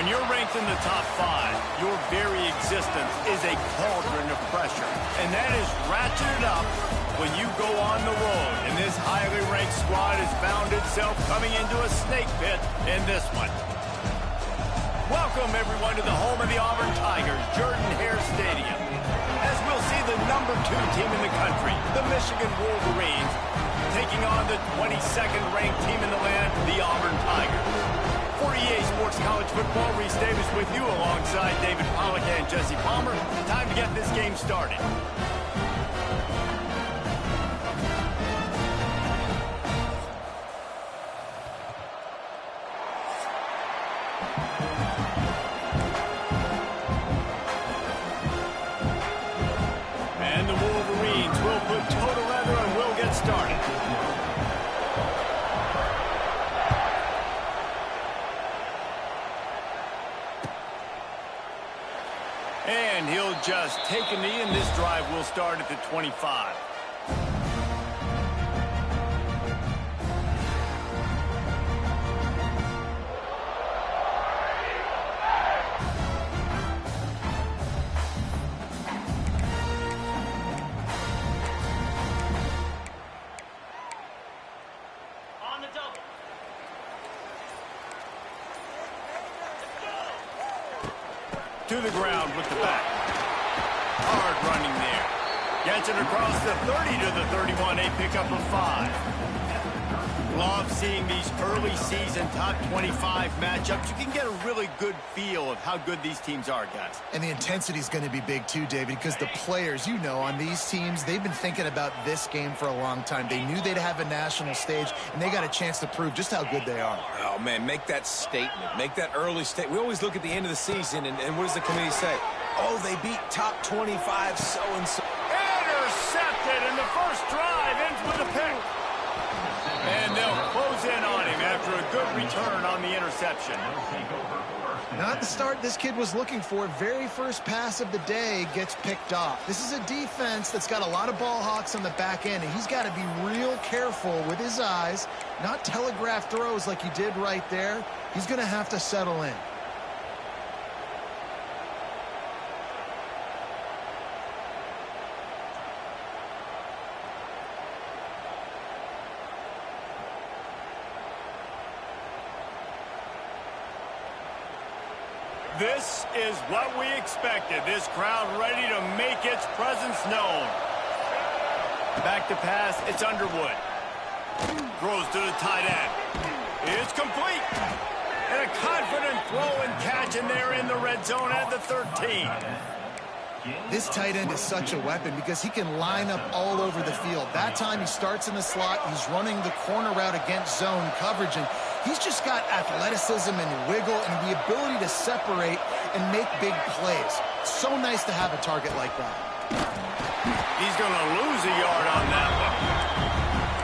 When you're ranked in the top 5, your very existence is a cauldron of pressure. And that is ratcheted up when you go on the road. And this highly ranked squad has found itself coming into a snake pit in this one. Welcome, everyone, to the home of the Auburn Tigers, Jordan-Hare Stadium. As we'll see the number 2 team in the country, the Michigan Wolverines, taking on the 22nd ranked team in the land, the Auburn Tigers. For EA Sports College Football, Reese Davis with you alongside David Pollack and Jesse Palmer. Time to get this game started. And the Wolverines will put toe to leather and will get started. And he'll just take a knee, and this drive will start at the 25. On the double. To the ground with the back. Hard running there. Gets it across the 30 to the 31, a pickup of 5. Love seeing these early season top 25 matchups. You can get a really good feel of how good these teams are, guys. And the intensity is going to be big too, David, because the players, you know, on these teams, they've been thinking about this game for a long time. They knew they'd have a national stage, and they got a chance to prove just how good they are. Oh, man, make that statement. Make that early statement. We always look at the end of the season, and what does the committee say? Oh, they beat top 25 so-and-so. Intercepted, and the first drive ends with a pick. And they'll close in on him after a good return on the interception. Not the start this kid was looking for. Very first pass of the day gets picked off. This is a defense that's got a lot of ball hawks on the back end, and he's got to be real careful with his eyes, not telegraph throws like he did right there. He's going to have to settle in. This is what we expected. This crowd ready to make its presence known. Back to pass, it's Underwood. Throws to the tight end. It's complete. And a confident throw and catch, and they're in the red zone at the 13. This tight end is such a weapon because he can line up all over the field. That time he starts in the slot. He's running the corner route against zone coverage, and he's just got athleticism and wiggle and the ability to separate and make big plays. So nice to have a target like that. He's going to lose a yard on that one.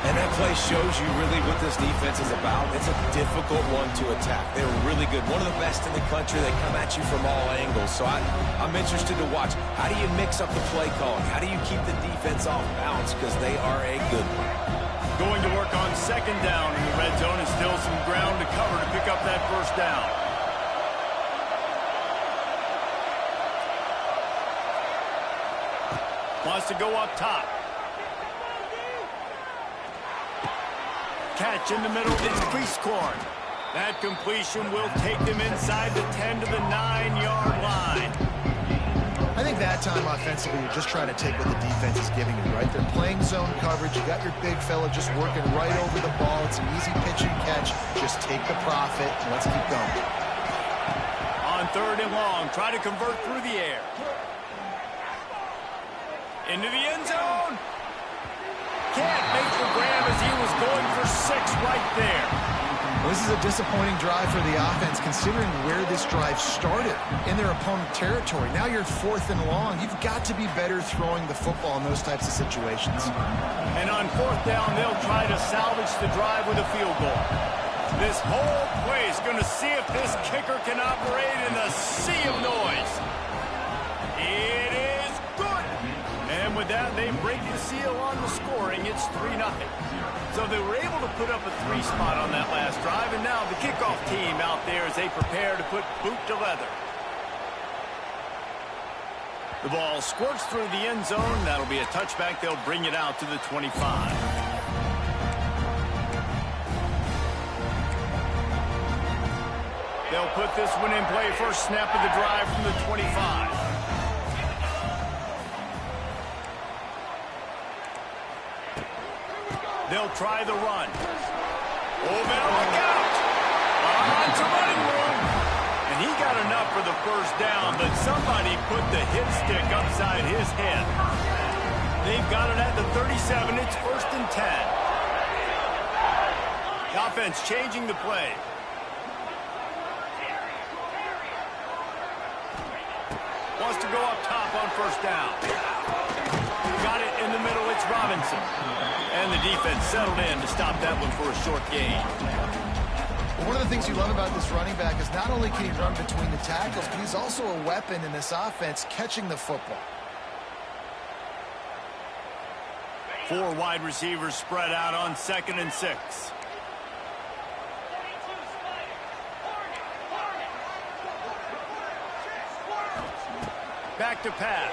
And that play shows you really what this defense is about. It's a difficult one to attack. They're really good. One of the best in the country. They come at you from all angles. So I'm interested to watch. How do you mix up the play calling? How do you keep the defense off balance? Because they are a good one. Going to work on second down in the red zone, and still some ground to cover to pick up that first down. Wants to go up top. Catch in the middle, it's Priestcorn. That completion will take them inside the 10 to the 9-yard line. I think that time offensively, you're just trying to take what the defense is giving you, right? They're playing zone coverage. You got your big fella just working right over the ball. It's an easy pitch and catch. Just take the profit, and let's keep going. On third and long, try to convert through the air. Into the end zone. Can't make the grab as he was going for 6 right there. Well, this is a disappointing drive for the offense considering where this drive started in their opponent territory. Now you're 4th and long. You've got to be better throwing the football in those types of situations. And on 4th down, they'll try to salvage the drive with a field goal. This whole place going to see if this kicker can operate in the sea of noise. It is good. And with that, that, they break the seal on the scoring. It's 3-0. So they were able to put up a 3 spot on that last drive, and now the kickoff team out there as they prepare to put boot to leather. The ball squirts through the end zone. That'll be a touchback. They'll bring it out to the 25. They'll put this one in play. First snap of the drive from the 25. They'll try the run. Oh, man, look out! On to running room. And he got enough for the first down, but somebody put the hit stick upside his head. They've got it at the 37. It's 1st and 10. The offense changing the play. Wants to go up top on first down. Got it in the middle. It's Robinson. And the defense settled in to stop that one for a short gain. One of the things you love about this running back is not only can he run between the tackles, but he's also a weapon in this offense catching the football. 4 wide receivers spread out on 2nd and 6. Back to pass.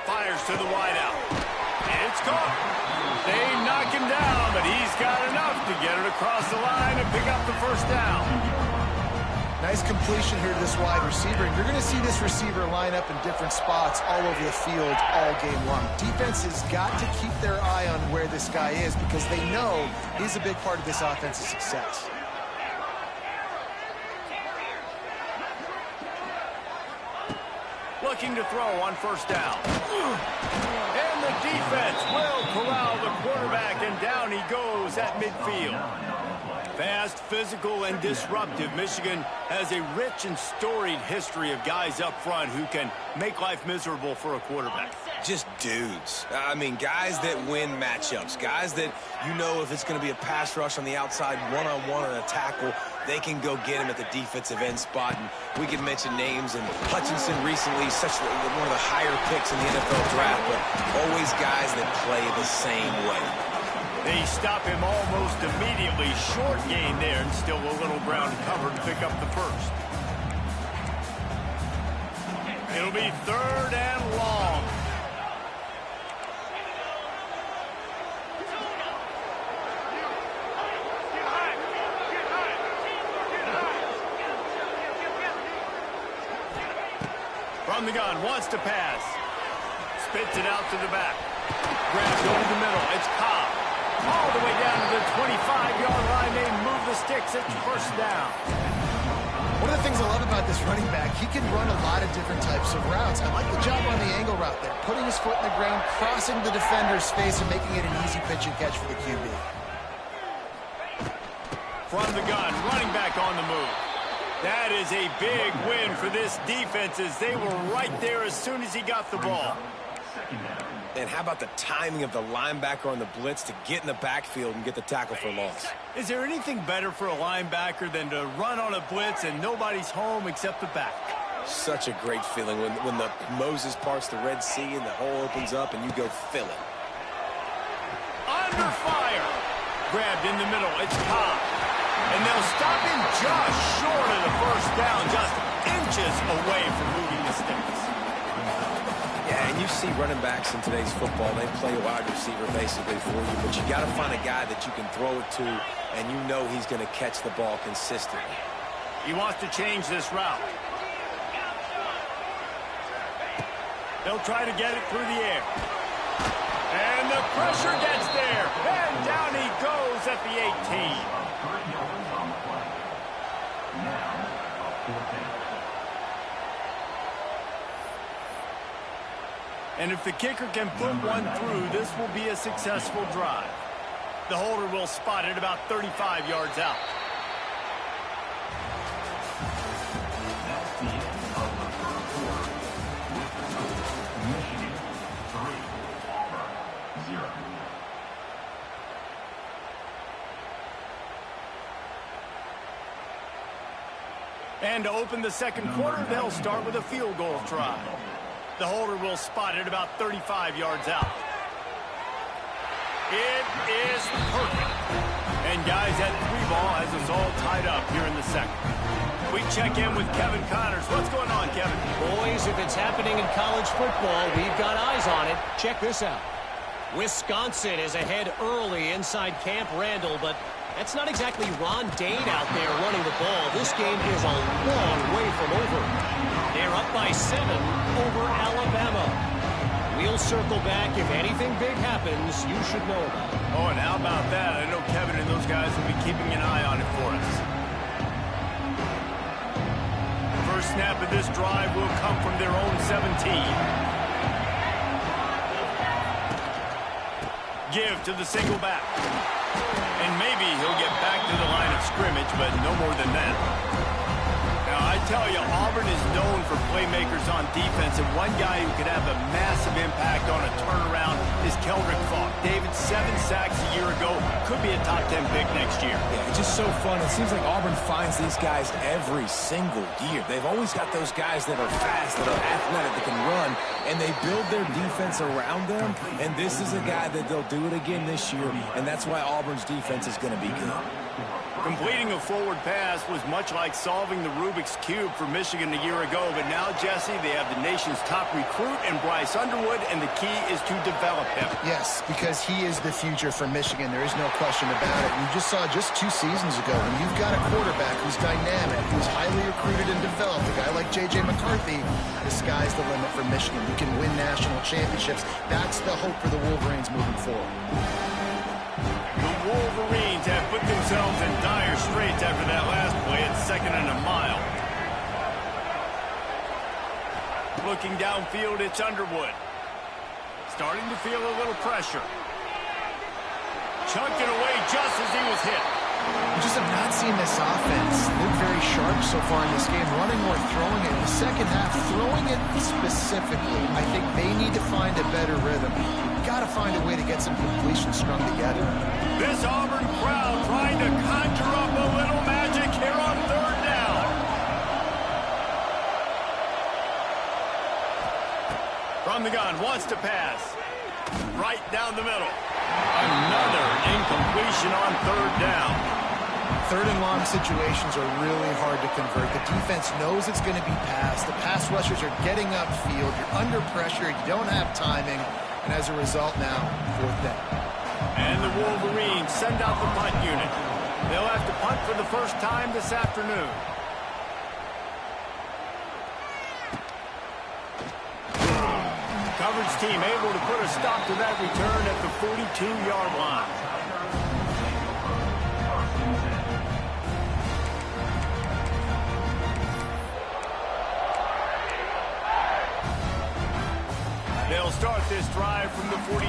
Fires to the wideout. It's caught. They knock him down, but he's got enough to get it across the line and pick up the first down. Nice completion here to this wide receiver. And you're going to see this receiver line up in different spots all over the field all game long. Defense has got to keep their eye on where this guy is because they know he's a big part of this offense's success. Looking to throw on first down. And the defense will corral the quarterback, and down he goes at midfield. Fast, physical, and disruptive. Michigan has a rich and storied history of guys up front who can make life miserable for a quarterback. Just dudes. I mean, guys that win matchups. Guys that, you know, if it's going to be a pass rush on the outside, one-on-one on a tackle, they can go get him at the defensive end spot. And we can mention names. And Hutchinson recently, one of the higher picks in the NFL draft, but always guys that play the same way. They stop him almost immediately. Short gain there, and still a little ground covered to pick up the first. It'll be 3rd and long. From the gun, wants to pass. Spits it out to the back. Grabs over the middle. It's Cobb. All the way down to the 25-yard line. They move the sticks. It's first down. One of the things I love about this running back, he can run a lot of different types of routes. I like the job on the angle route there, putting his foot in the ground, crossing the defender's face, and making it an easy pitch and catch for the QB. From the gun, running back on the move. That is a big win for this defense as they were right there as soon as he got the ball. And how about the timing of the linebacker on the blitz to get in the backfield and get the tackle for loss? Is there anything better for a linebacker than to run on a blitz and nobody's home except the back? Such a great feeling when the Moses parts the Red Sea and the hole opens up and you go fill it. Under fire. Grabbed in the middle. It's Cobb. And they'll stop him just short of the first down, just inches away from moving the sticks. Yeah, and you see running backs in today's football, they play a wide receiver basically for you, but you got to find a guy that you can throw it to, and you know he's going to catch the ball consistently. He wants to change this route. They'll try to get it through the air. And the pressure gets there, and down he goes at the 18. And if the kicker can put one through, this will be a successful drive. The holder will spot it about 35 yards out. That's the end of the third quarter. Michigan 3, Auburn 0. And to open the second quarter, they'll start with a field goal try. The holder will spot it about 35 yards out. It is perfect. And guys, that 3-ball has us all tied up here in the second. We check in with Kevin Connors. What's going on, Kevin? Boys, if it's happening in college football, we've got eyes on it. Check this out. Wisconsin is ahead early inside Camp Randall, but that's not exactly Ron Dane out there running the ball. This game is a long way from over. They're up by 7 over Alabama. We'll circle back. If anything big happens, you should know about it. Oh, and how about that? I know Kevin and those guys will be keeping an eye on it for us. First snap of this drive will come from their own 17. Give to the single back. And maybe he'll get back to the line of scrimmage, but no more than that. Now, I tell you, Auburn is known for playmakers on defense, and one guy who could have a massive impact on a turnaround is Keldrick Falk. David, 7 sacks a year ago, could be a top 10 pick next year. Yeah, it's just so fun. It seems like Auburn finds these guys every single year. They've always got those guys that are fast, that are athletic, that can run, and they build their defense around them, and this is a guy that they'll do it again this year, and that's why Auburn's defense is going to be good. Completing a forward pass was much like solving the Rubik's Cube for Michigan a year ago, but now, Jesse, they have the nation's top recruit in Bryce Underwood, and the key is to develop him. Yes, because he is the future for Michigan. There is no question about it. You just saw just 2 seasons ago when you've got a quarterback who's dynamic, who's highly recruited and developed, a guy like J.J. McCarthy, the sky's the limit for Michigan. You can win national championships. That's the hope for the Wolverines moving forward. The Wolverines have put themselves in dire straits after that last play at 2nd and a mile. Looking downfield, it's Underwood. Starting to feel a little pressure. Chunked it away just as he was hit. We just have not seen this offense look very sharp so far in this game, running or throwing it. In the second half, throwing it specifically, I think they need to find a better rhythm. You've got to find a way to get some completions strung together. This Auburn crowd trying to conjure up a little magic here on 3rd down. From the gun, wants to pass. Right down the middle. Another incompletion on 3rd down. 3rd and long situations are really hard to convert. The defense knows it's going to be passed. The pass rushers are getting upfield. You're under pressure. You don't have timing. And as a result now, 4th down. And the Wolverines send out the punt unit. They'll have to punt for the first time this afternoon. Coverage team able to put a stop to that return at the 42-yard line. They'll start this drive from the 42.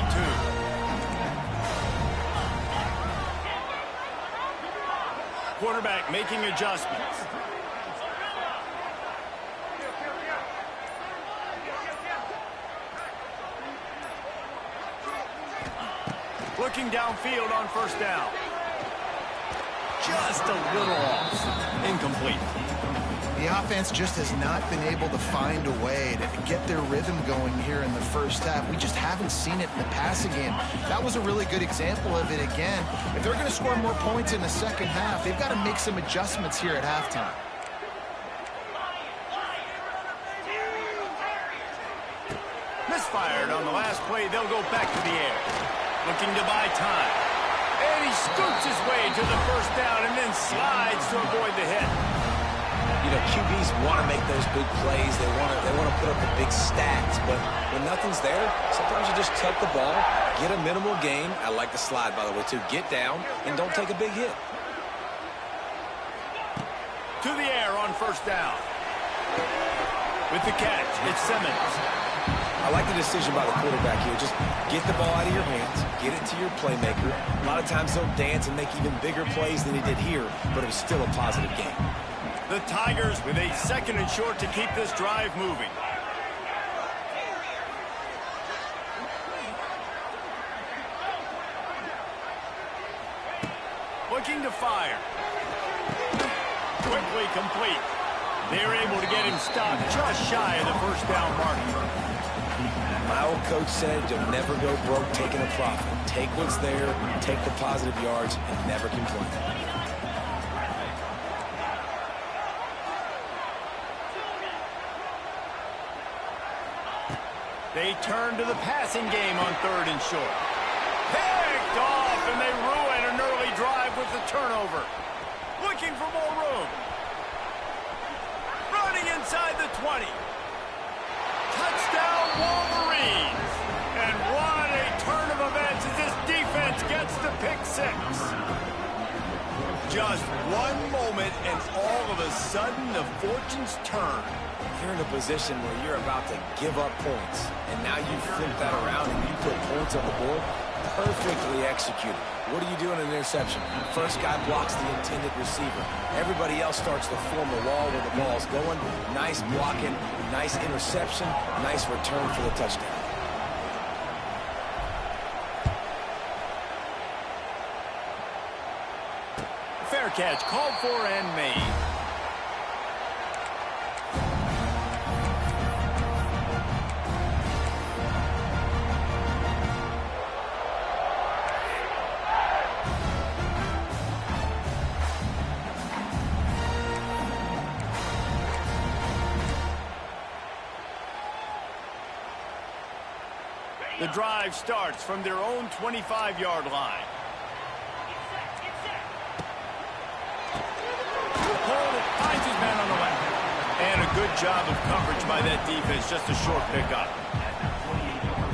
Quarterback making adjustments. Looking downfield on 1st down. Just a little off. Incomplete. The offense just has not been able to find a way to get their rhythm going here in the first half. We just haven't seen it in the passing game. That was a really good example of it again. If they're going to score more points in the second half, they've got to make some adjustments here at halftime. Misfired on the last play. They'll go back to the air. Looking to buy time. And he scoots his way to the 1st down and then slides to avoid the hit. You know, QBs want to make those big plays. They want to put up the big stats. But when nothing's there, sometimes you just tuck the ball, get a minimal gain. I like the slide, by the way, too. Get down and don't take a big hit. To the air on 1st down. With the catch, it's Simmons. I like the decision by the quarterback here. Just get the ball out of your hands, get it to your playmaker. A lot of times they'll dance and make even bigger plays than he did here, but it was still a positive game. The Tigers with a 2nd and short to keep this drive moving. Looking to fire. Quickly complete. They're able to get him stopped just shy of the first down mark. My old coach said you'll never go broke taking a profit. Take what's there, take the positive yards, and never complain. They turn to the passing game on 3rd and short. Picked off, and they ruin an early drive with the turnover. Looking for more room. Running inside the 20. Touchdown, Wolverines. And what a turn of events as this defense gets the pick 6. Just one moment, and all of a sudden, the fortunes turn. You're in a position where you're about to give up points, and now you flip that around and you put points on the board. Perfectly executed. What do you do in an interception? First guy blocks the intended receiver. Everybody else starts to form a wall where the ball's going. Nice blocking, nice interception, nice return for the touchdown. Fair catch, called for and made. The drive starts from their own 25-yard line. Hold it, finds his man on the left. And a good job of coverage by that defense, just a short pickup.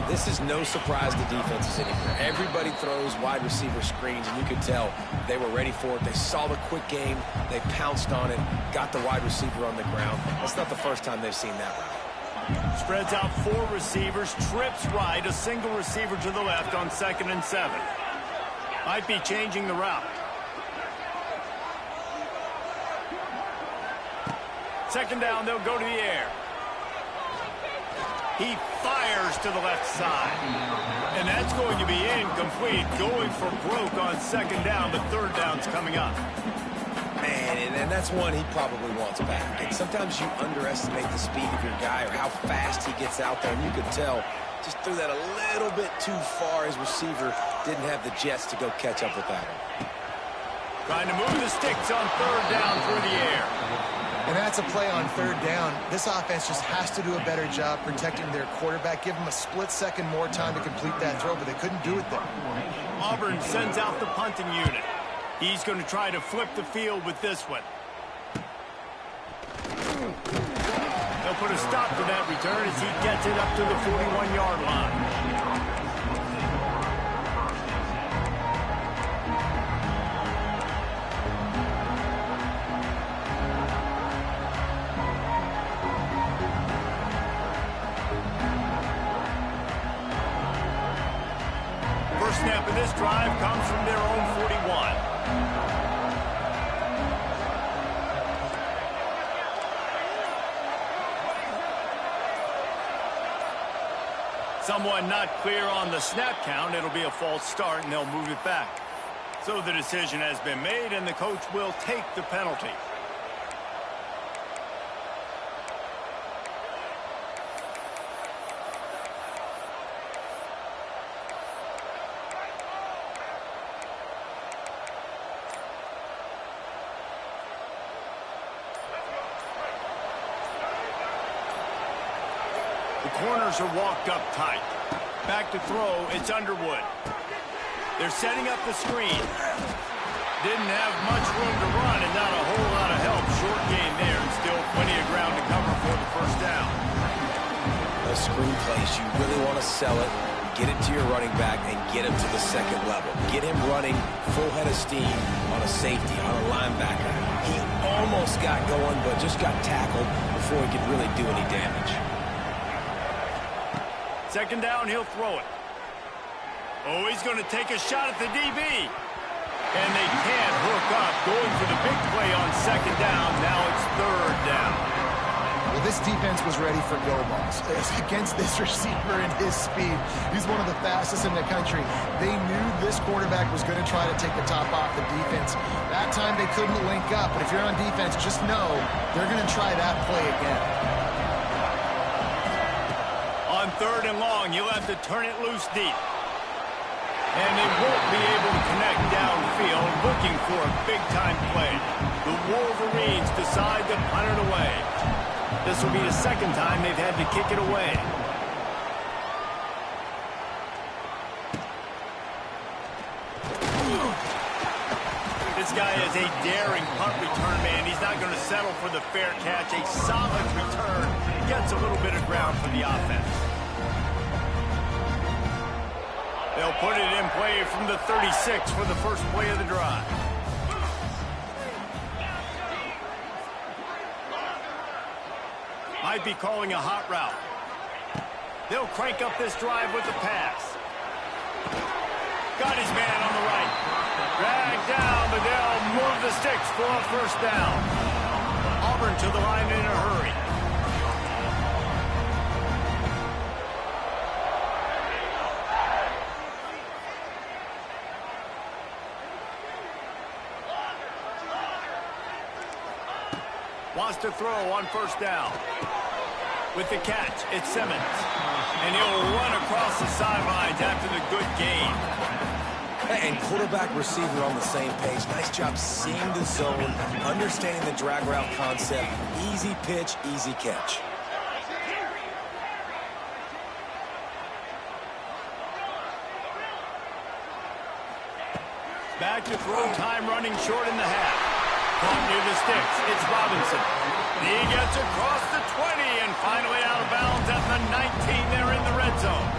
This is no surprise to defenses anymore. Everybody throws wide receiver screens, and you could tell they were ready for it. They saw the quick game. They pounced on it, got the wide receiver on the ground. That's not the first time they've seen that route. Spreads out 4 receivers, trips right, a single receiver to the left on 2nd and 7. Might be changing the route. 2nd down, they'll go to the air. He fires to the left side. And that's going to be incomplete, going for broke on 2nd down, but 3rd down's coming up. Man, and that's one he probably wants back. And sometimes you underestimate the speed of your guy or how fast he gets out there, and you could tell just threw that a little bit too far. His receiver didn't have the jets to go catch up with that one. Trying to move the sticks on 3rd down through the air. And that's a play on 3rd down. This offense just has to do a better job protecting their quarterback. Give him a split second more time to complete that throw, but they couldn't do it there. Auburn sends out the punting unit. He's going to try to flip the field with this one. They'll put a stop to that return as he gets it up to the 41-yard line. First snap of this drive comes from their own 41. Someone not clear on the snap count. It'll be a false start, and they'll move it back. So the decision has been made, and the coach will take the penalty. The corners are walked up tight. Back to throw, it's Underwood. They're setting up the screen. Didn't have much room to run and not a whole lot of help. Short gain there and still plenty of ground to cover for the first down. Those screen plays, you really want to sell it, get it to your running back, and get him to the 2nd level. Get him running full head of steam on a safety, on a linebacker. He almost got going, but just got tackled before he could really do any damage. 2nd down, he'll throw it. Oh, he's going to take a shot at the DB. And they can't hook up. Going for the big play on 2nd down. Now it's 3rd down. Well, this defense was ready for go balls. Against this receiver and his speed, he's one of the fastest in the country. They knew this quarterback was going to try to take the top off the defense offense. That time they couldn't link up, but if you're on defense, just know they're going to try that play again. On 3rd and long, you'll have to turn it loose deep. And they won't be able to connect downfield, looking for a big-time play. The Wolverines decide to punt it away. This will be the 2nd time they've had to kick it away. This guy is a daring punt return man. He's not going to settle for the fair catch. A solid return gets a little bit of ground for the offense. They'll put it in play from the 36 for the first play of the drive. Might be calling a hot route. They'll crank up this drive with the pass. Got his man on the right. Dragged down, but they'll move the sticks for a 1st down. Auburn to the line in a hurry. Wants to throw on 1st down. With the catch, it's Simmons. And he'll run across the sidelines after the good gain. And quarterback, receiver on the same page. Nice job seeing the zone, understanding the drag route concept. Easy pitch, easy catch. Back to throw, time running short in the half. Caught near the sticks, it's Robinson. He gets across the 20 and finally out of bounds at the 19. They're in the red zone.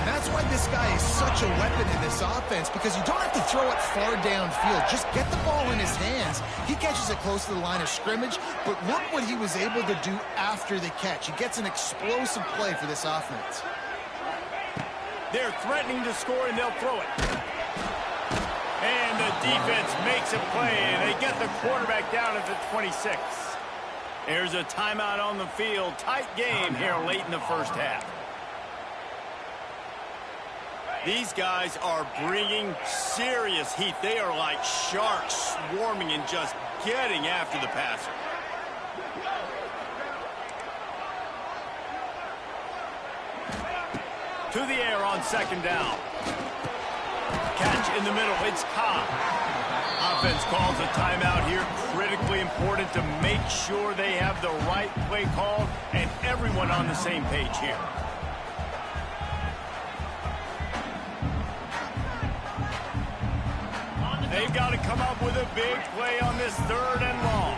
And that's why this guy is such a weapon in this offense, because you don't have to throw it far downfield. Just get the ball in his hands. He catches it close to the line of scrimmage, but look what he was able to do after the catch. He gets an explosive play for this offense. They're threatening to score, and they'll throw it. And the defense makes a play, and they get the quarterback down at the 26. There's a timeout on the field. Tight game here late in the 1st half. These guys are bringing serious heat. They are like sharks swarming and just getting after the passer. To the air on 2nd down. Catch in the middle, it's Cobb. Offense calls a timeout here. Critically important to make sure they have the right play called and everyone on the same page here. They've got to come up with a big play on this 3rd and long.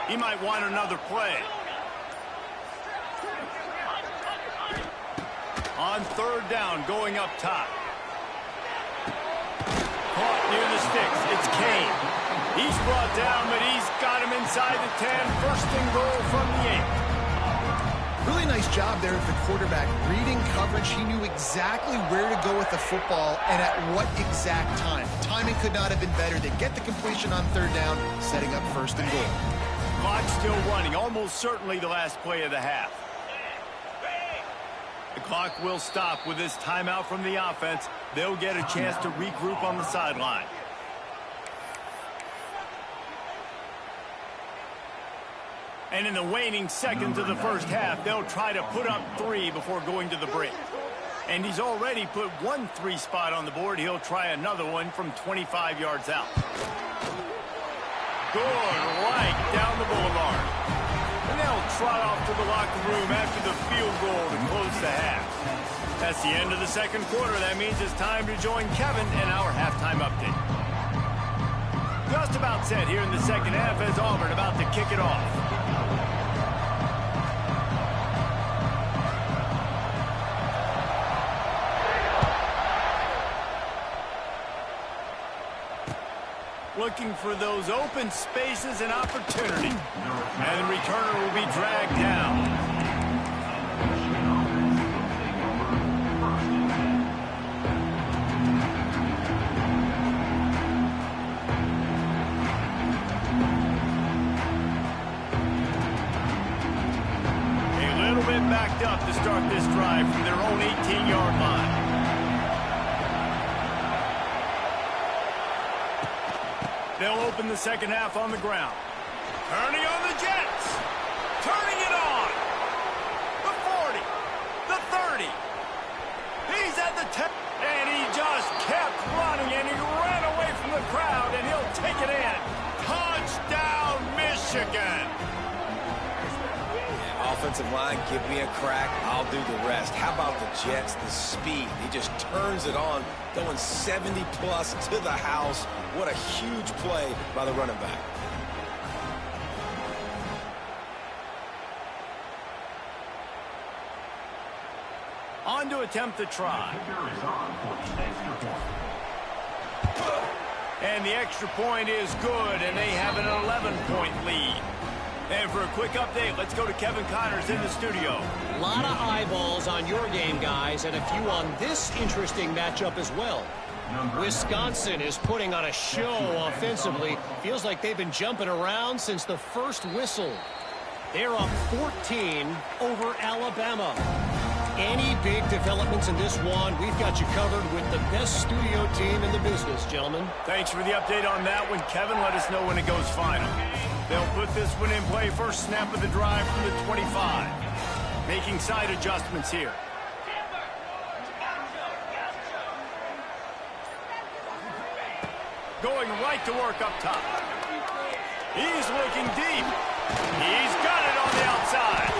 He might want another play. On 3rd down, going up top. Caught near the sticks. It's Kane. He's brought down, but he's got him inside the 10. 1st and goal from the 8. Really nice job there of the quarterback. Reading coverage, he knew exactly where to go with the football and at what exact time. Timing could not have been better. They get the completion on 3rd down, setting up 1st and goal. Clock still running, almost certainly the last play of the half. The clock will stop with this timeout from the offense. They'll get a chance to regroup on the sideline. And in the waning seconds of the 1st half, they'll try to put up 3 before going to the break. And he's already put 1 3 spot on the board. He'll try another one from 25 yards out. Good right down the boulevard. And they'll trot off to the locker room after the field goal to close the half. That's the end of the 2nd quarter. That means it's time to join Kevin in our halftime update. Just about set here in the 2nd half as Auburn about to kick it off. Looking for those open spaces and opportunity. And the returner will be dragged down. A little bit backed up to start this drive from their own 18-yard line. They'll open the second half on the ground. Turning on the Jets. Turning it on. The 40. The 30. He's at the 10. And he just kept running, and he ran away from the crowd, and he'll take it in. Touchdown, Michigan. Yeah, offensive line, give me a crack. I'll do the rest. How about the Jets, the speed? He just turns it on, going 70-plus to the house. What a huge play by the running back. On to attempt the try. And the extra point is good, and they have an 11-point lead. And for a quick update, let's go to Kevin Connors in the studio. A lot of eyeballs on your game, guys, and a few on this interesting matchup as well. Wisconsin is putting on a show offensively. Feels like they've been jumping around since the first whistle. They're up 14 over Alabama. Any big developments in this one, we've got you covered with the best studio team in the business, gentlemen. Thanks for the update on that one, Kevin. Let us know when it goes final. They'll put this one in play first snap of the drive from the 25. Making side adjustments here. Going right to work up top. He's looking deep. He's got it on the outside.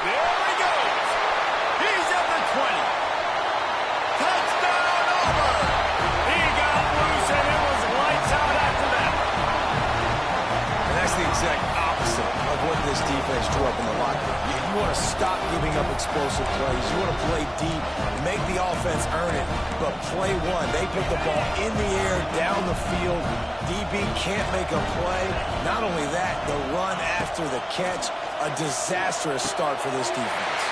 There he goes. He's at the 20. Touchdown, Auburn. He got loose, and it was lights out after that. And that's the exact opposite of what this defense drew up in the locker room. You want to stop giving up explosive plays. You want to play deep, make the offense earn it, but play one. They put the ball in the air, down the field. DB can't make a play. Not only that, the run after the catch, a disastrous start for this defense.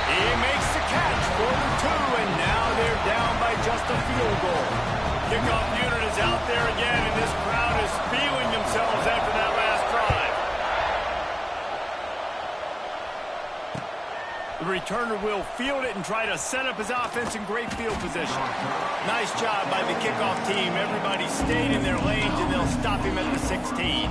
He makes the catch for the 2, and now they're down by just a field goal. Kickoff unit is out there again, and this crowd is feeling themselves after that last drive. The returner will field it and try to set up his offense in great field position. Nice job by the kickoff team. Everybody stayed in their lanes, and they'll stop him at the 16.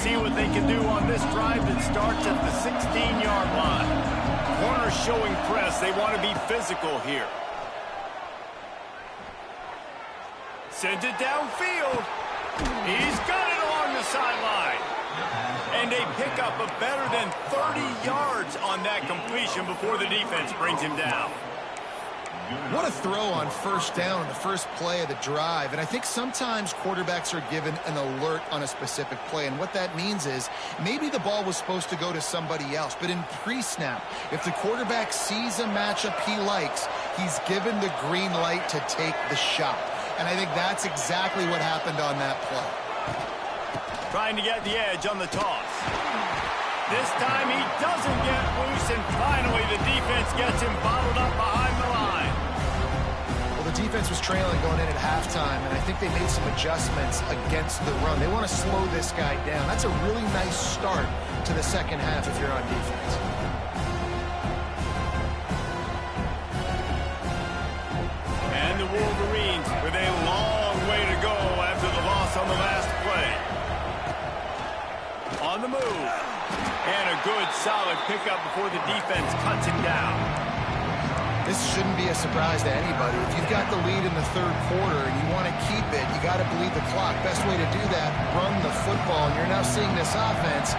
See what they can do on this drive that starts at the 16-yard line. Corners showing press. They want to be physical here. Sends it downfield. He's got it along the sideline. And they pick up a better than 30 yards on that completion before the defense brings him down. What a throw on first down on the first play of the drive. And I think sometimes quarterbacks are given an alert on a specific play. And what that means is maybe the ball was supposed to go to somebody else. But in pre-snap, if the quarterback sees a matchup he likes, he's given the green light to take the shot. And I think that's exactly what happened on that play. Trying to get the edge on the toss. This time he doesn't get loose, and finally the defense gets him bottled up behind the line. Well, the defense was trailing going in at halftime, and I think they made some adjustments against the run. They want to slow this guy down. That's a really nice start to the second half if you're on defense. And the Wolverines with a long way to go after the loss on the last play. On the move. And a good, solid pickup before the defense cuts him down. This shouldn't be a surprise to anybody. If you've got the lead in the third quarter and you want to keep it, you got to bleed the clock. Best way to do that, run the football. And you're now seeing this offense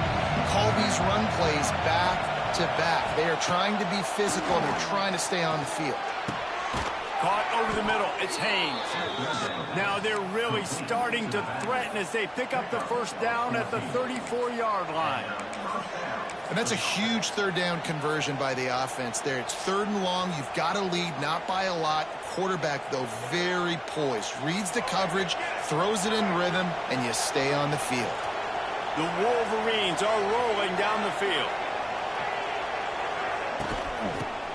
call these run plays back to back. They are trying to be physical, and they're trying to stay on the field. Caught over the middle. It's Haynes. Now they're really starting to threaten as they pick up the first down at the 34-yard line. And that's a huge third down conversion by the offense there. It's 3rd and long. You've got to lead, not by a lot. Quarterback, though, very poised. Reads the coverage, throws it in rhythm, and you stay on the field. The Wolverines are rolling down the field.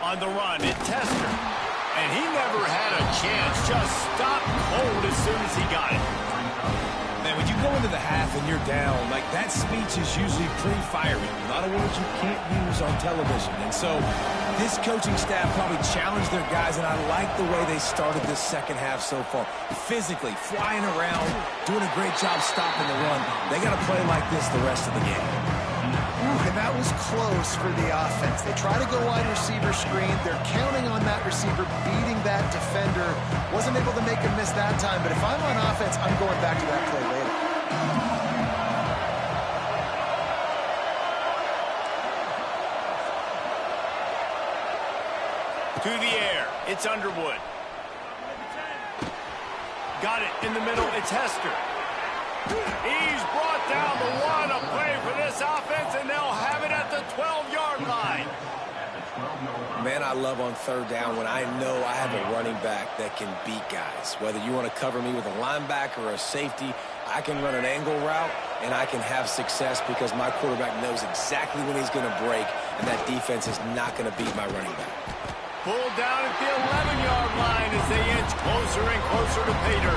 On the run, it's Tester. And he never had a chance. Just stopped cold as soon as he got it. Man, when you go into the half and you're down, like, that speech is usually pretty fiery. A lot of words you can't use on television. And so this coaching staff probably challenged their guys, and I like the way they started this second half so far. Physically, flying around, doing a great job stopping the run. They got to play like this the rest of the game. And that was close for the offense. They try to go wide receiver screen. They're counting on that receiver beating that defender. Wasn't able to make him miss that time, but if I'm on offense, I'm going back to that play later. To the air, it's Underwood. Got it in the middle, it's Hester. He's brought down the one. A play for this offense, and they'll have it at the 12-yard line. Man, I love on 3rd down when I know I have a running back that can beat guys. Whether you want to cover me with a linebacker or a safety, I can run an angle route, and I can have success because my quarterback knows exactly when he's going to break, and that defense is not going to beat my running back. Pulled down at the 11-yard line as they inch closer and closer to Pater.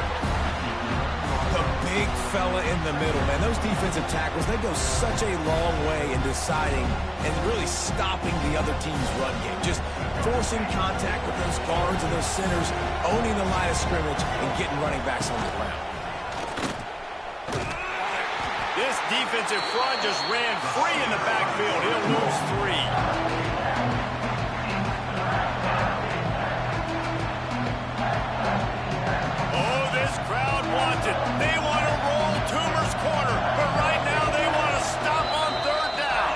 The big fella in the middle, man. Those defensive tackles, they go such a long way in deciding and really stopping the other team's run game. Just forcing contact with those guards and those centers, owning the line of scrimmage, and getting running backs on the ground. This defensive front just ran free in the backfield. He'll lose 3. Crowd wants it. They want to roll Toomer's corner, but right now they want to stop on 3rd down.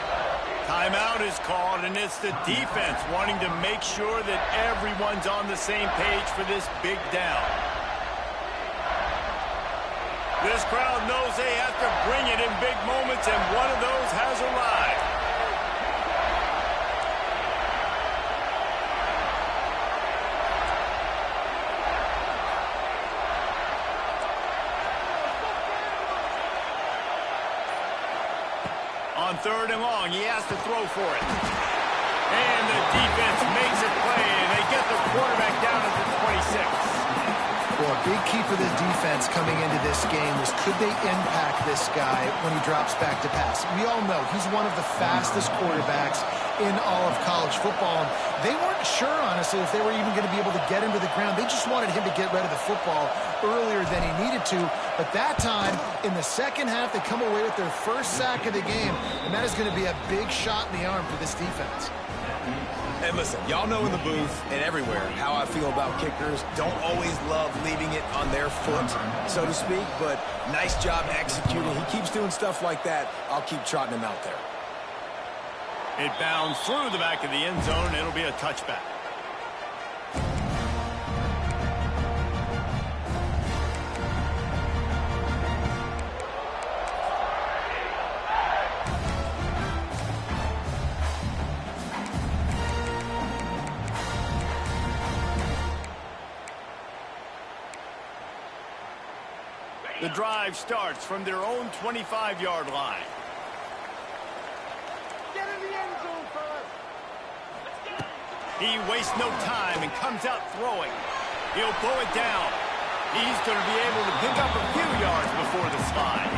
Timeout is called, and it's the defense wanting to make sure that everyone's on the same page for this big down. This crowd knows they have to bring it in big moments, and one of those has arrived. On 3rd and long, he has to throw for it. And the defense makes a play, and they get the quarterback down at the 26. Well, a big key for the defense coming into this game was could they impact this guy when he drops back to pass. We all know he's one of the fastest quarterbacks in all of college football. And they weren't sure, honestly, if they were even going to be able to get him to the ground. They just wanted him to get rid of the football earlier than he needed to. But that time, in the second half, they come away with their first sack of the game, and that is going to be a big shot in the arm for this defense. And listen, y'all know in the booth and everywhere how I feel about kickers. Don't always love leaving it on their foot, so to speak, but nice job executing. He keeps doing stuff like that. I'll keep trotting him out there. It bounds through the back of the end zone. It'll be a touchback. The drive starts from their own 25-yard line. Get in the end zone first. He wastes no time and comes out throwing. He'll pull it down. He's going to be able to pick up a few yards before the slide.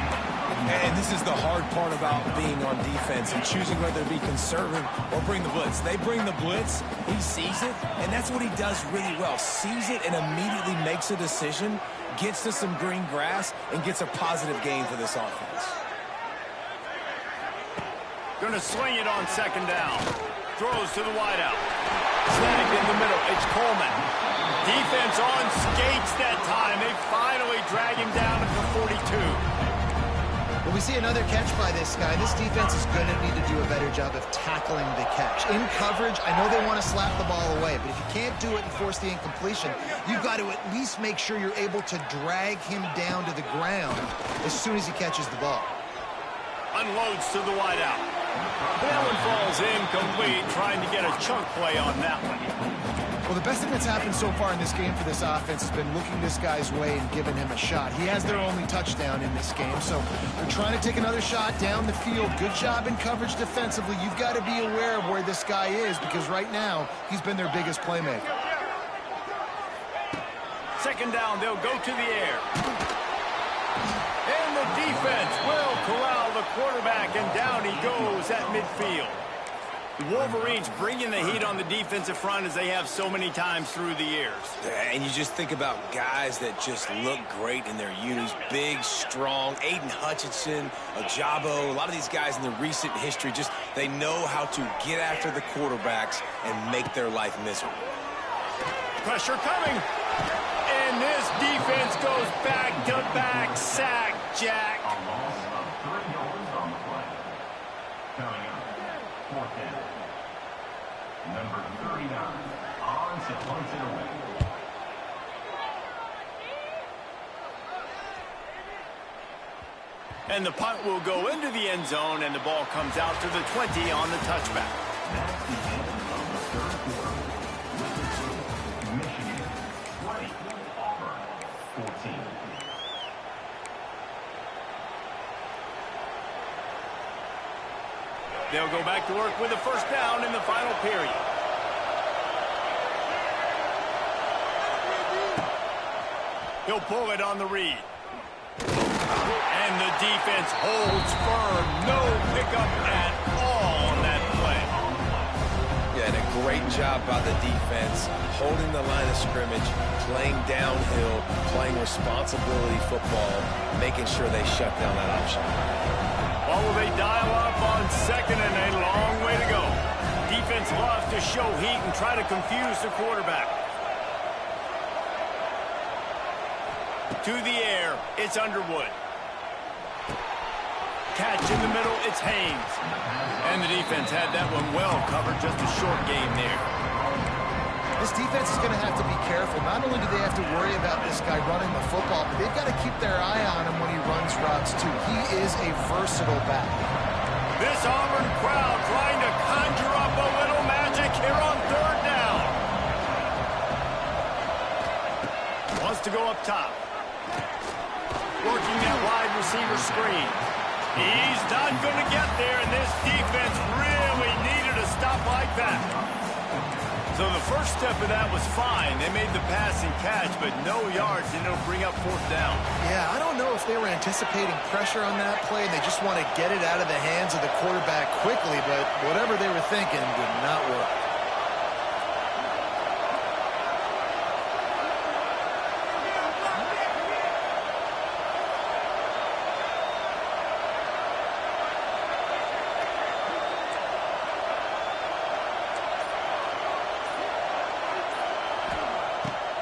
And this is the hard part about being on defense and choosing whether to be conservative or bring the blitz. They bring the blitz, he sees it, and that's what he does really well. Sees it and immediately makes a decision, gets to some green grass, and gets a positive gain for this offense. Going to swing it on 2nd down. Throws to the wideout. Snagged in the middle. It's Coleman. Defense on skates that time. They finally drag him down at the 42. Well, we see another catch by this guy. This defense is going to need to do a better job of tackling the catch. In coverage, I know they want to slap the ball away, but if you can't do it and force the incompletion, you've got to at least make sure you're able to drag him down to the ground as soon as he catches the ball. Unloads to the wideout. That one falls incomplete, trying to get a chunk play on that one. Well, the best thing that's happened so far in this game for this offense has been looking this guy's way and giving him a shot. He has their only touchdown in this game, so they're trying to take another shot down the field. Good job in coverage defensively. You've got to be aware of where this guy is because right now he's been their biggest playmaker. Second down, they'll go to the air. And the defense will corral the quarterback, and down he goes at midfield. The Wolverines bringing the heat on the defensive front as they have so many times through the years. And you just think about guys that just look great in their unis. Big, strong, Aiden Hutchinson, Ajabo, a lot of these guys in the recent history, just they know how to get after the quarterbacks and make their life miserable. Pressure coming. And this defense goes back-to-back sack, Jack. A loss of 3 yards on the play. Coming up, 4th down. Number 39 on to punt it away. And the punt will go into the end zone, and the ball comes out to the 20 on the touchback. That's the end of the 3rd quarter. Michigan 20, Auburn 14. They'll go back to work with a first down in the final period. He'll pull it on the read. And the defense holds firm. No pickup at all on that play. Yeah, and a great job by the defense, holding the line of scrimmage, playing downhill, playing responsibility football, making sure they shut down that option. Or will they dial up on second and a long way to go? Defense loves to show heat and try to confuse the quarterback. To the air, it's Underwood. Catch in the middle, it's Haynes. And the defense had that one well covered, just a short game there. This defense is going to have to be careful. Not only do they have to worry about this guy running the football, but they've got to keep their eye on him when he runs routes, too. He is a versatile back. This Auburn crowd trying to conjure up a little magic here on 3rd down. Wants to go up top. Working that wide receiver screen. He's not going to get there, and this defense really needed a stop like that. So the first step of that was fine. They made the pass and catch, but no yards, and it'll bring up 4th down. Yeah, I don't know if they were anticipating pressure on that play, and they just want to get it out of the hands of the quarterback quickly, but whatever they were thinking did not work.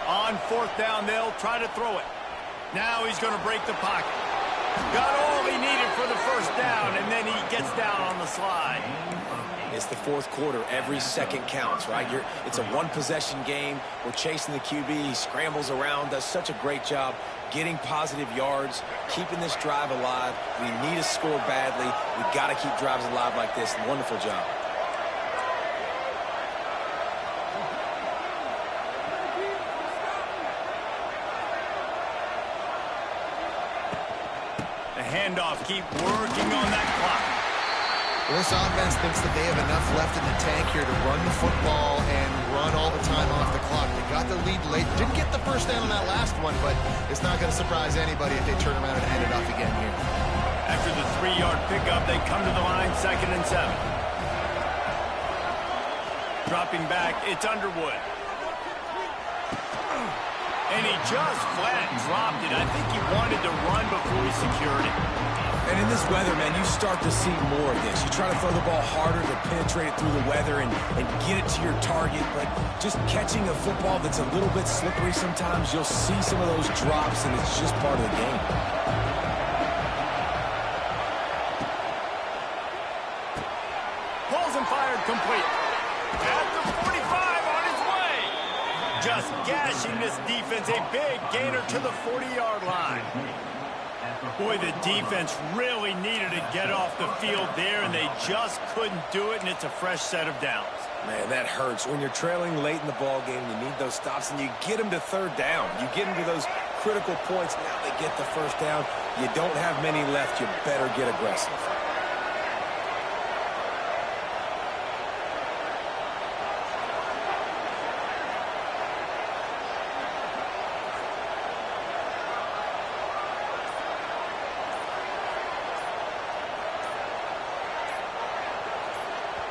On 4th down, they'll try to throw it. Now he's going to break the pocket. Got all he needed for the first down, and then he gets down on the slide. It's the 4th quarter. Every second counts, right? It's a one-possession game. We're chasing the QB. He scrambles around, does such a great job getting positive yards, keeping this drive alive. We need to score badly. We've got to keep drives alive like this. Wonderful job. Handoff, keep working on that clock. Well, this offense thinks that they have enough left in the tank here to run the football and run all the time off the clock. They got the lead late. Didn't get the first down on that last one, but it's not going to surprise anybody if they turn around and hand it off again here. After the 3-yard pickup, they come to the line, 2nd and 7. Dropping back, it's Underwood. And he just flat dropped it. I think he wanted to run before he secured it. And in this weather, man, you start to see more of this. You try to throw the ball harder to penetrate it through the weather and get it to your target, but just catching a football that's a little bit slippery sometimes, you'll see some of those drops, and it's just part of the game. Pulls and fired complete. At the 45 on his way. Just gashing this defense. A big gainer to the 40-yard line. Boy, the defense really needed to get off the field there, and they just couldn't do it, and it's a fresh set of downs. Man, that hurts. When you're trailing late in the ball game, you need those stops, and you get them to third down. You get them to those critical points. Now they get the first down. You don't have many left. You better get aggressive.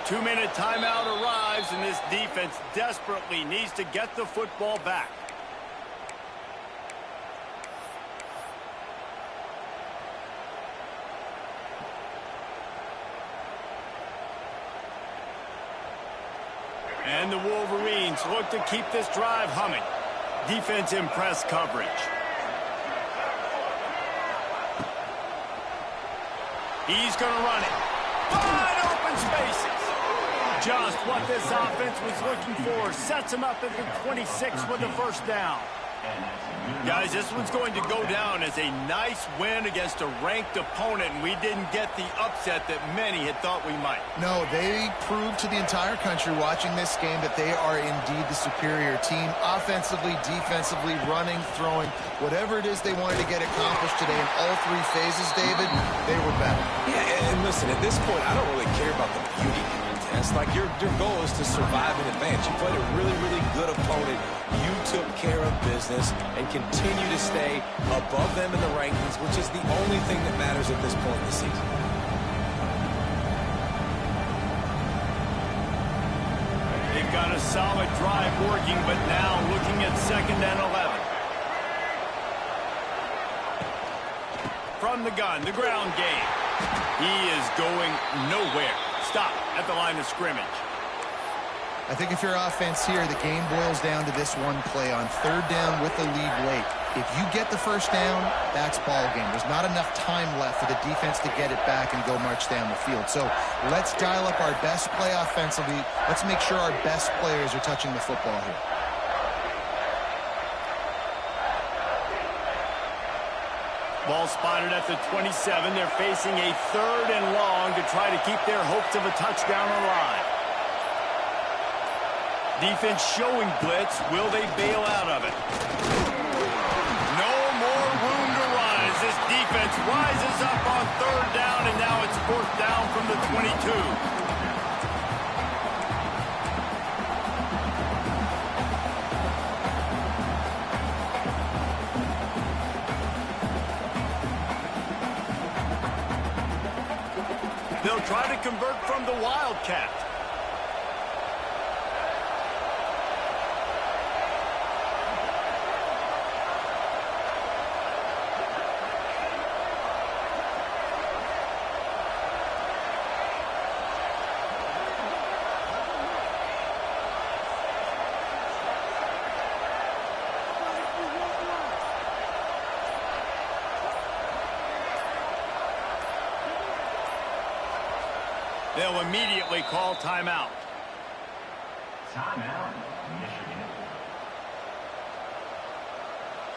Two-minute timeout arrives, and this defense desperately needs to get the football back. And the Wolverines look to keep this drive humming. Defense in press coverage. He's going to run it. Wide open spaces. Just what this offense was looking for. Sets him up at the 26 with the first down. Guys, this one's going to go down as a nice win against a ranked opponent, and we didn't get the upset that many had thought we might. No, they proved to the entire country watching this game that they are indeed the superior team. Offensively, defensively, running, throwing, whatever it is they wanted to get accomplished today in all three phases, David, they were better. Yeah, and listen, at this point, I don't really care about the beauty contest. Like, your goal is to survive and advance. You played a really, really good opponent. You took care of business and continue to stay above them in the rankings, which is the only thing that matters at this point in the season. They've got a solid drive working, but now looking at 2nd and 11. From the gun, the ground game. He is going nowhere. Stop at the line of scrimmage. I think if you're offense here, the game boils down to this one play on 3rd down with the lead late. If you get the first down, that's ball game. There's not enough time left for the defense to get it back and go march down the field. So let's dial up our best play offensively. Let's make sure our best players are touching the football here. Ball spotted at the 27. They're facing a 3rd and long to try to keep their hopes of a touchdown alive. Defense showing blitz. Will they bail out of it? No more room to run as this defense rises up on 3rd down, and now it's 4th down from the 22. They'll try to convert from the Wildcat. They'll immediately call timeout. Timeout, Michigan.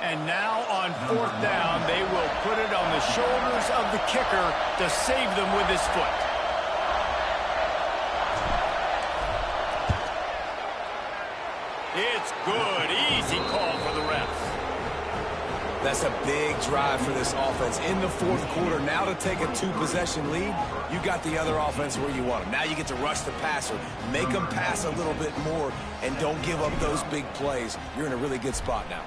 And now on 4th down, they will put it on the shoulders of the kicker to save them with his foot. It's good. Easy call for the refs. That's a big drive for this offense in the 4th quarter. Now to take a 2-possession lead, you got the other offense where you want them. Now you get to rush the passer, make them pass a little bit more, and don't give up those big plays. You're in a really good spot now.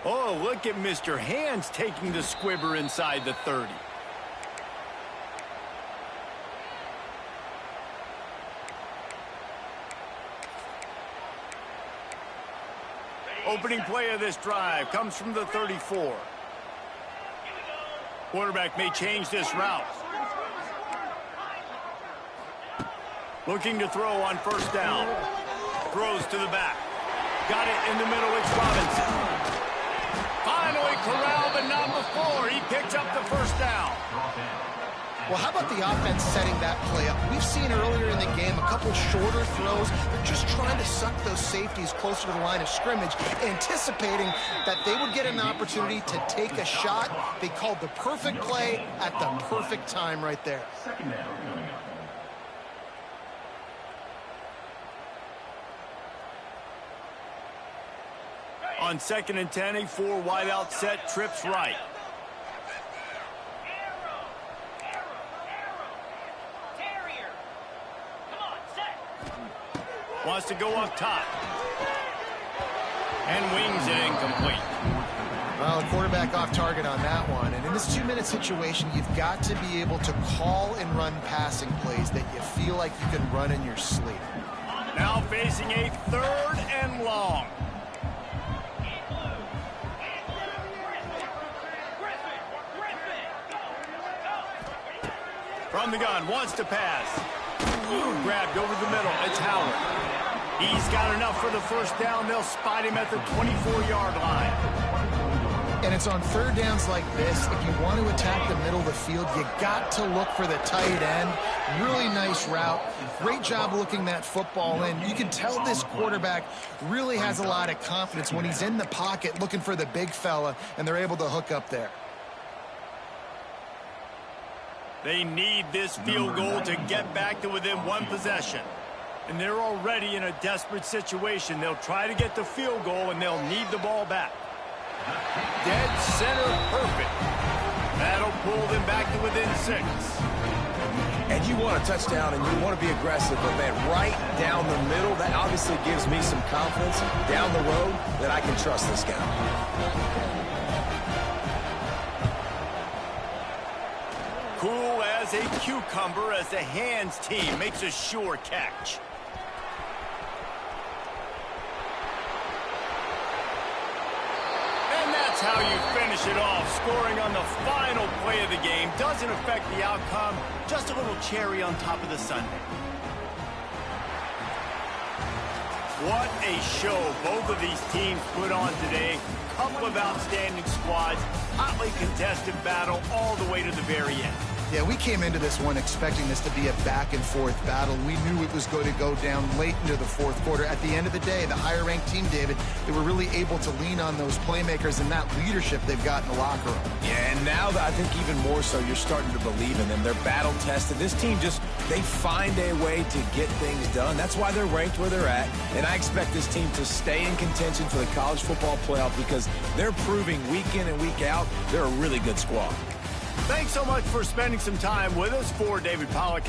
Oh, look at Mr. Hands taking the squibber inside the 30. Opening play of this drive comes from the 34. Quarterback may change this route. Looking to throw on 1st down. Throws to the back. Got it in the middle. It's Robinson. Finally corralled, but not before. He picks up the 1st down. Well, how about the offense setting that play up? We've seen earlier in the game a couple couple shorter throws. They're just trying to suck those safeties closer to the line of scrimmage, anticipating that they would get an opportunity to take a shot. They called the perfect play at the perfect time right there. Second down coming up. On 2nd and 10, a 4 wide out set, trips right. Wants to go up top. And wings it incomplete. Well, the quarterback off target on that one. And in this 2-minute situation, you've got to be able to call and run passing plays that you feel like you can run in your sleep. Now facing a 3rd and long. From the gun, wants to pass. Grabbed over the middle. It's Howard. He's got enough for the first down. They'll spot him at the 24-yard line. And it's on 3rd downs like this. If you want to attack the middle of the field, you got to look for the tight end. Really nice route. Great job looking that football in. You can tell this quarterback really has a lot of confidence when he's in the pocket looking for the big fella, and they're able to hook up there. They need this field goal to get back to within 1 possession. And they're already in a desperate situation. They'll try to get the field goal, and they'll need the ball back. Dead center perfect. That'll pull them back to within 6. And you want a touchdown, and you want to be aggressive, but man, right down the middle, that obviously gives me some confidence down the road that I can trust this guy. Cool as a cucumber as the hands team makes a sure catch. And that's how you finish it off. Scoring on the final play of the game doesn't affect the outcome. Just a little cherry on top of the sundae. What a show both of these teams put on today. Couple of outstanding squads, hotly contested battle all the way to the very end. Yeah, we came into this one expecting this to be a back-and-forth battle. We knew it was going to go down late into the 4th quarter. At the end of the day, the higher-ranked team, David, they were really able to lean on those playmakers and that leadership they've got in the locker room. Yeah, and now I think even more so, you're starting to believe in them. They're battle-tested. This team they find a way to get things done. That's why they're ranked where they're at. And I expect this team to stay in contention for the college football playoff because they're proving week in and week out they're a really good squad. Thanks so much for spending some time with us. For David Pollock